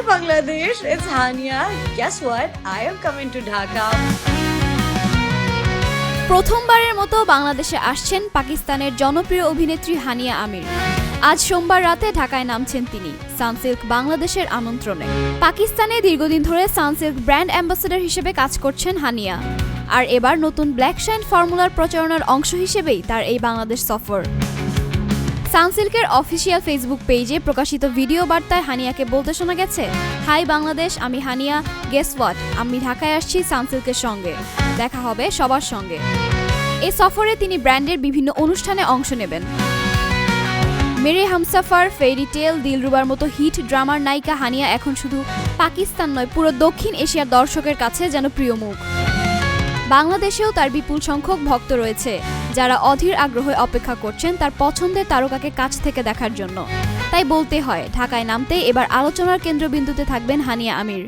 Bangladesh, it's Hania. Guess what? I am coming to Dhaka. প্রথমবারের মতো বাংলাদেশে আসছেন পাকিস্তানের জনপ্রিয় অভিনেত্রী হানিয়া আমির। আজ সোমবার রাতে ঢাকায় নামছেন তিনি সানসিল্ক বাংলাদেশের আমন্ত্রণে। পাকিস্তানে দীর্ঘদিন ধরে সানসিল্ক ব্র্যান্ড অ্যাম্বাসেডর হিসেবে কাজ করছেন হানিয়া, আর এবার নতুন ব্ল্যাক শাইন ফর্মুলার প্রচারণার অংশ হিসেবেই তার এই বাংলাদেশ সফর। সানসিল্কের অফিসিয়াল ফেসবুক পেজে প্রকাশিত ভিডিও বার্তায় হানিয়াকে বলতে শোনা গেছে, হাই বাংলাদেশ, আমি হানিয়া, গেস হোয়াট, আমি ঢাকায় আসছি সানসিল্কের সঙ্গে, দেখা হবে সবার সঙ্গে। এই সফরে তিনি ব্র্যান্ডের বিভিন্ন অনুষ্ঠানে অংশ নেবেন। মেরে হামসাফার, ফেরি টেল, দিলরুবার মতো হিট ড্রামার নায়িকা হানিয়া এখন শুধু পাকিস্তান নয়, পুরো দক্ষিণ এশিয়ার দর্শকের কাছে যেন প্রিয় মুখ। বাংলাদেশেও তার বিপুল সংখ্যক ভক্ত রয়েছে, যারা অধীর আগ্রহে অপেক্ষা করছেন তার পছন্দের তারকাকে কাছ থেকে দেখার জন্য। তাই বলতে হয়, ঢাকায় নামতেই এবার আলোচনার কেন্দ্রবিন্দুতে থাকবেন হানিয়া আমির।